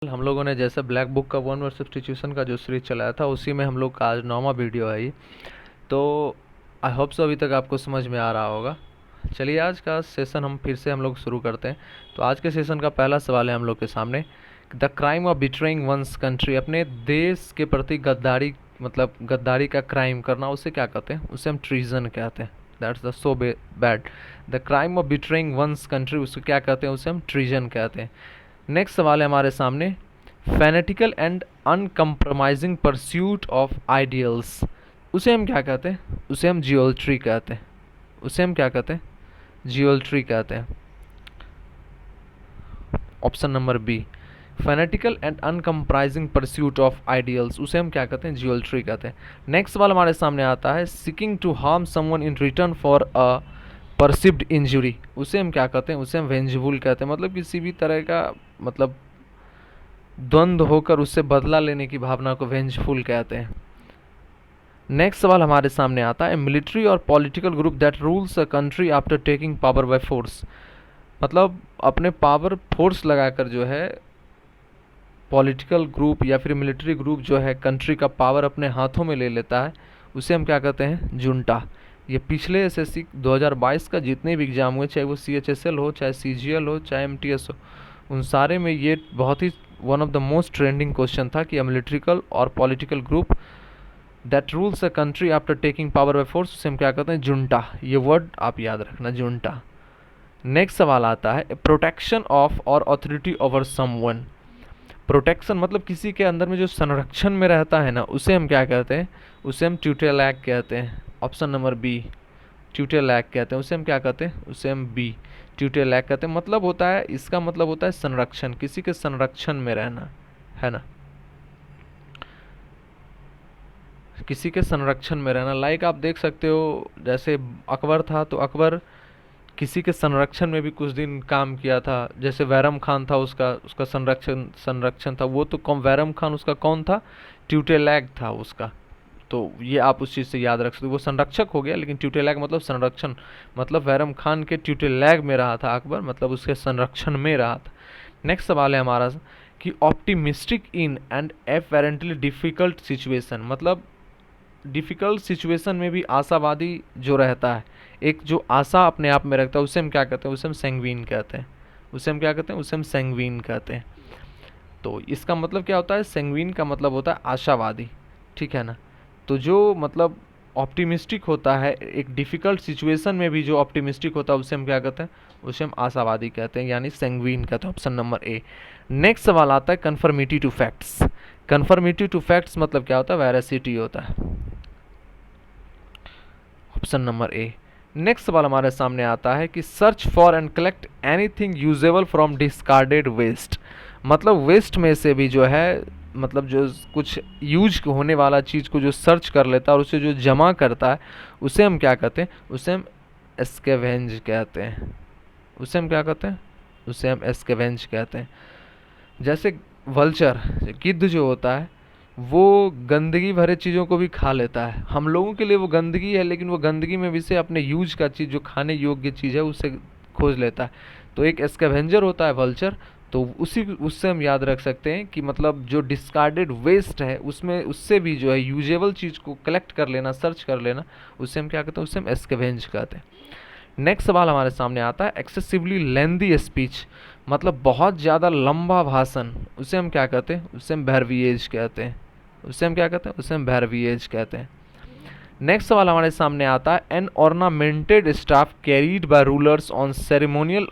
हम लोगों ने जैसे ब्लैक बुक का वन वर्ड सब्स्टिट्यूशन का जो सीरीज चलाया था उसी में हम लोग का आज 9वां वीडियो है ये। तो आई होप सो अभी तक आपको समझ में आ रहा होगा। चलिए आज का सेशन हम फिर से हम लोग शुरू करते हैं। तो आज के सेशन का पहला सवाल है हम लोग के सामने, the crime of betraying one's country, अपने देश के प्रति गद्दारी, मतलब गद्दारी का क्राइम करना, उसे क्या कहते हैं? उसे हम ट्रीजन कहते हैं। That's the so bad. The crime of betraying one's country, उसे क्या कहते हैं? उसे हम ट्रीजन कहते हैं। नेक्स्ट सवाल है हमारे सामने, fanatical and uncompromising pursuit of ideals, उसे हम क्या कहते हैं? उसे हम जियोल्ट्री कहते हैं। उसे हम क्या कहते हैं? जियोल्ट्री कहते हैं। Option number B, fanatical and uncompromising pursuit of ideals, उसे हम क्या कहते हैं? जियोल्ट्री कहते हैं। नेक्स्ट सवाल हमारे सामने आता है, seeking to harm someone in return for a perceived injury, उसे हम क्या कहते हैं? उसे हम वेंजफुल कहते हैं। मतलब किसी भी तरह का मतलब द्वंद्व होकर उससे बदला लेने की भावना को वेंजफुल कहते हैं। नेक्स्ट सवाल हमारे सामने आता है, मिलिट्री और political group that rules a country after taking power by force, मतलब अपने पावर फोर्स लगाकर जो है पॉलिटिकल ग्रुप या फिर मिलिट्री ग्रुप जो है कंट्री का पावर अपने हाथों में ले लेता है, उसे हम क्या कहते हैं? जुंटा। ये पिछले एसएससी 2022 का जितने भी एग्जाम हुए, चाहे वो CHSL हो, चाहे CGL हो, चाहे MTS हो, उन सारे में ये बहुत ही one of the most trending question था कि मिलिट्रिकल और political group that rules a country after taking power by force, उसे हम क्या कहते हैं? जुंटा। ये वर्ड आप याद रखना, जुंटा। नेक्स्ट सवाल आता है, प्रोटेक्शन ऑफ और ऑथोरिटी ओवर समवन, प्रोटेक्शन मतलब किसी के अंदर में जो संरक्षण में रहता है ना, उसे हम क्या कहते हैं? उसे हम ट्यूटेलैक कहते हैं। ऑप्शन नंबर बी, ट्यूटेलैक कहते हैं। उसे हम क्या कहते हैं? उसे हम बी, ट्यूटेलैक कहते हैं। मतलब होता है, इसका मतलब होता है संरक्षण, किसी के संरक्षण में रहना, है ना, किसी के संरक्षण में रहना। लाइक आप देख सकते हो, जैसे अकबर था तो अकबर किसी के संरक्षण में भी कुछ दिन काम किया था। जैसे वैरम खान था, उसका उसका संरक्षण संरक्षण था, वो तो कौन, वैरम खान उसका कौन था? ट्यूटेलैक था उसका। तो ये आप उस चीज़ से याद रख सकते हो, वो संरक्षक हो गया लेकिन ट्यूटेलैक मतलब संरक्षण, मतलब वैरम खान के ट्यूटेलैक में रहा था अकबर, मतलब उसके संरक्षण में रहा था। नेक्स्ट सवाल है हमारा कि optimistic in and apparently difficult situation, मतलब डिफ़िकल्ट सिचुएशन में भी आशावादी जो रहता है, एक जो आशा अपने आप में रखता है, उसे हम क्या कहते हैं? उसे हम सैंग्विन कहते हैं। उसे हम क्या कहते हैं? उसे हम सैंग्विन कहते हैं। तो इसका मतलब क्या होता है? सैंग्विन का मतलब होता है आशावादी, ठीक है ना। तो जो मतलब ऑप्टिमिस्टिक होता है, एक डिफ़िकल्ट सिचुएशन में भी जो ऑप्टिमिस्टिक होता है, उसे हम क्या कहते हैं? उसे हम आशावादी कहते हैं, यानी सैंग्विन कहते हैं। Option number A. नेक्स्ट सवाल आता है, conformity to facts. Conformity to facts मतलब क्या होता है? वेरासिटी होता है। Option number A. नेक्स्ट सवाल हमारे सामने आता है कि search for and collect anything usable from discarded waste, मतलब वेस्ट में से भी जो है, मतलब जो कुछ यूज होने वाला चीज़ को जो सर्च कर लेता है और उसे जो जमा करता है, उसे हम क्या कहते हैं? उसे हम एस्केवेंज कहते हैं। उसे हम क्या कहते हैं? उसे हम एस्केवेंज कहते हैं। जैसे वल्चर, गिद्ध जो होता है, वो गंदगी भरे चीज़ों को भी खा लेता है। हम लोगों के लिए वो गंदगी है, लेकिन वो गंदगी में भी से अपने यूज का चीज़, जो खाने योग्य चीज़ है, उसे खोज लेता है। तो एक स्कैवेंजर होता है वल्चर। तो उससे हम याद रख सकते हैं कि मतलब जो डिस्कार्डेड वेस्ट है उसमें, उससे भी जो है यूजेबल चीज़ को कलेक्ट कर लेना, सर्च कर लेना, उससे हम क्या कहते हैं? उससे हम स्कैवेंज कहते हैं। नेक्स्ट सवाल हमारे सामने आता है, एक्सेसिवली लेंदी स्पीच, मतलब बहुत ज़्यादा लंबा भाषण, उसे हम क्या कहते हैं? उसे हम वर्बिएज कहते हैं। उसे हम क्या कहते हैं? उसे हम वर्बिएज कहते हैं। नेक्स्ट सवाल हमारे सामने आता है, an ornamented staff carried by rulers on ceremonial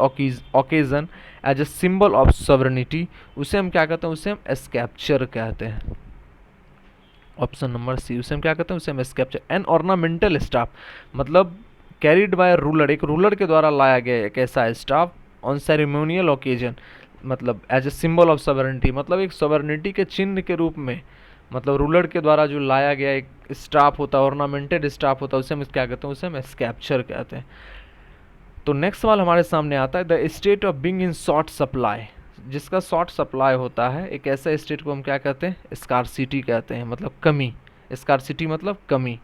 occasion as a symbol of sovereignty, उसे हम क्या कहते हैं? उसे हम स्कैप्चर कहते हैं। ऑप्शन नंबर सी, उसे हम क्या कहते हैं? उसे हम स्कैप्चर। एन ऑर्नामेंटल स्टाफ मतलब कैरिड बाय रूलर, एक रूलर के द्वारा लाया गया एक ऐसा स्टाफ, ऑन सेरेमोनियल ओकेजन मतलब as a symbol of sovereignty, मतलब एक सॉवरेनिटी के चिन्ह के रूप में, मतलब रूलर के द्वारा जो लाया गया एक स्टाफ होता है, ऑर्नामेंटेड स्टाफ होता है, उसे हम क्या कहते हैं? उसे हम स्कैप्चर कहते हैं। तो नेक्स्ट सवाल हमारे सामने आता है, the state of being in short supply, जिसका शॉर्ट सप्लाई होता है, एक ऐसा स्टेट को हम क्या कहते हैं? स्कार्सिटी कहते हैं, मतलब कमी। स्कार्सिटी मतलब कमी।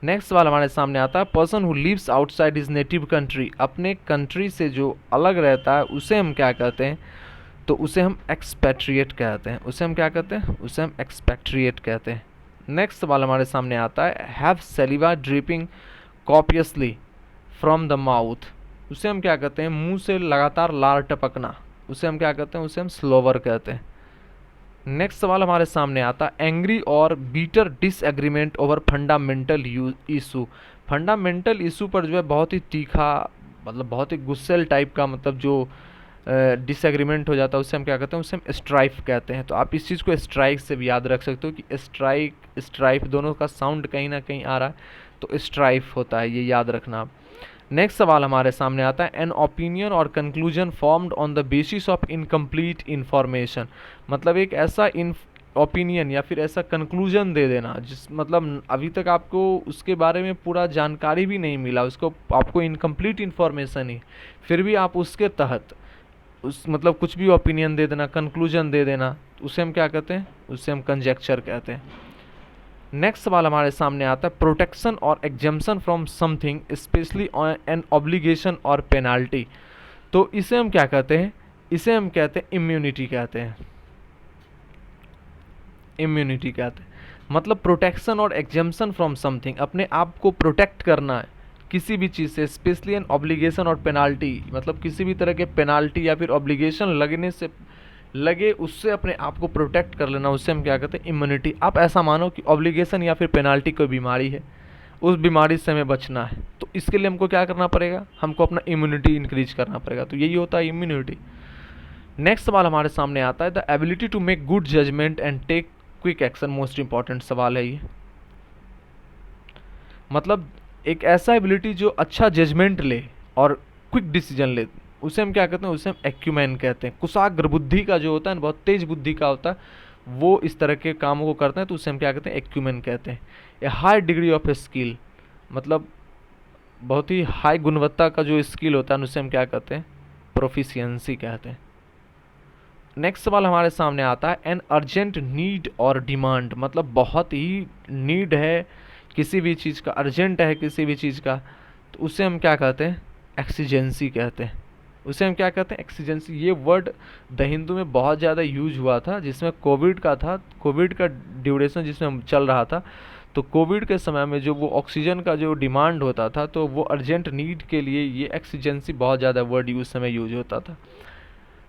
नेक्स्ट सवाल हमारे सामने आता है, person who lives outside his native country, अपने कंट्री से जो अलग रहता है, उसे हम क्या कहते हैं? तो उसे हम एक्सपेट्रिएट कहते हैं। उसे हम क्या कहते हैं? उसे हम एक्सपेट्रिएट कहते हैं। नेक्स्ट सवाल हमारे सामने आता है, have saliva dripping copiously from the mouth. उसे हम क्या कहते हैं? मुंह से लगातार लार टपकना। उसे हम क्या कहते हैं? उसे हम स्लोवर कहते हैं। नेक्स्ट सवाल हमारे सामने आता है, एंग्री और bitter disagreement over fundamental issue. Fundamental issue पर जो है बहुत ही तीखा, मतलब बहुत ही गुस्सेल टाइप का, मतलब जो डिसएग्रीमेंट हो जाता है, उससे हम क्या कहते हैं? उससे हम स्ट्राइफ कहते हैं। तो आप इस चीज़ को स्ट्राइक से भी याद रख सकते हो कि स्ट्राइक स्ट्राइफ दोनों का साउंड कहीं ना कहीं आ रहा है, तो स्ट्राइफ होता है, ये याद रखना आप। नेक्स्ट सवाल हमारे सामने आता है, एन ओपिनियन और conclusion formed on the basis of incomplete information. मतलब एक ऐसा ओपिनियन या फिर ऐसा कंक्लूजन दे देना जिस मतलब अभी तक आपको उसके बारे में पूरा जानकारी भी नहीं मिला, उसको आपको इनकम्प्लीट इन्फॉर्मेशन ही, फिर भी आप उसके तहत उस मतलब कुछ भी ओपिनियन दे देना, कंक्लूजन दे देना, उसे हम क्या कहते हैं? उसे हम कंजेक्चर कहते हैं। नेक्स्ट सवाल हमारे सामने आता है, प्रोटेक्शन और exemption from something specially an obligation और पेनाल्टी। तो इसे हम क्या कहते हैं? इसे हम कहते हैं इम्यूनिटी कहते हैं। इम्यूनिटी कहते हैं मतलब प्रोटेक्शन और एग्जेम्पशन फ्रॉम समथिंग, अपने आप को प्रोटेक्ट करना है किसी भी चीज़ से, स्पेशली एन ऑब्लिगेशन और पेनाल्टी, मतलब किसी भी तरह के पेनाल्टी या फिर ऑब्लिगेशन लगने से लगे उससे अपने आप को प्रोटेक्ट कर लेना, उससे हम क्या कहते हैं? इम्यूनिटी। आप ऐसा मानो कि ऑब्लिगेशन या फिर पेनाल्टी कोई बीमारी है, उस बीमारी से हमें बचना है, तो इसके लिए हमको क्या करना पड़ेगा? हमको अपना इम्यूनिटी इंक्रीज करना पड़ेगा, तो यही होता है इम्यूनिटी। नेक्स्ट सवाल हमारे सामने आता है, the ability to make good judgement and take quick action. Most important सवाल है ये। मतलब एक ऐसा एबिलिटी जो अच्छा जजमेंट ले और क्विक डिसीजन ले, उसे हम क्या कहते हैं? उसे हम एक्यूमेन कहते हैं। कुशाग्र बुद्धि का जो होता है, बहुत तेज बुद्धि का होता है, वो इस तरह के कामों को करते हैं, तो उसे हम क्या कहते हैं? एक्यूमेन कहते हैं। ए हाई डिग्री ऑफ स्किल, मतलब बहुत ही हाई गुणवत्ता का जो स्किल होता है, उसे हम क्या कहते हैं? प्रोफिशिएंसी कहते हैं। नेक्स्ट सवाल हमारे सामने आता है, एन अर्जेंट नीड और डिमांड। मतलब बहुत ही नीड है किसी भी चीज़ का, अर्जेंट है किसी भी चीज़ का, तो उसे हम क्या कहते हैं? एक्सीजेंसी कहते हैं। उसे हम क्या कहते हैं? एक्सीजेंसी। ये वर्ड द हिंदू में बहुत ज़्यादा यूज हुआ था, जिसमें कोविड का था, कोविड का ड्यूरेशन जिसमें चल रहा था, तो कोविड के समय में जो वो ऑक्सीजन का जो डिमांड होता था, तो वो अर्जेंट नीड के लिए ये एक्सीजेंसी बहुत ज़्यादा वर्ड उस समय यूज होता था।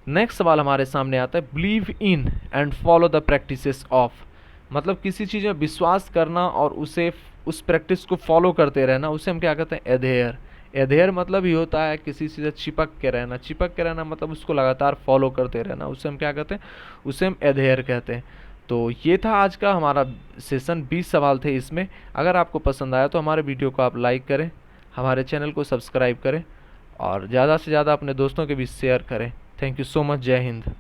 नेक्स्ट सवाल हमारे सामने आता है, believe in and follow the practices of. मतलब किसी चीज़ में विश्वास करना और उसे उस प्रैक्टिस को फॉलो करते रहना, उसे हम क्या कहते हैं? एधेयर। एधेयर मतलब ही होता है किसी चीज़ से चिपक के रहना। चिपक के रहना मतलब उसको लगातार फॉलो करते रहना, उसे हम क्या कहते हैं? उसे हम एधेयर कहते हैं। तो ये था आज का हमारा सेशन, 20 सवाल थे इसमें। अगर आपको पसंद आया तो हमारे वीडियो को आप लाइक करें, हमारे चैनल को सब्सक्राइब करें और ज़्यादा से ज़्यादा अपने दोस्तों के बीच शेयर करें। Thank you so much. जय हिंद।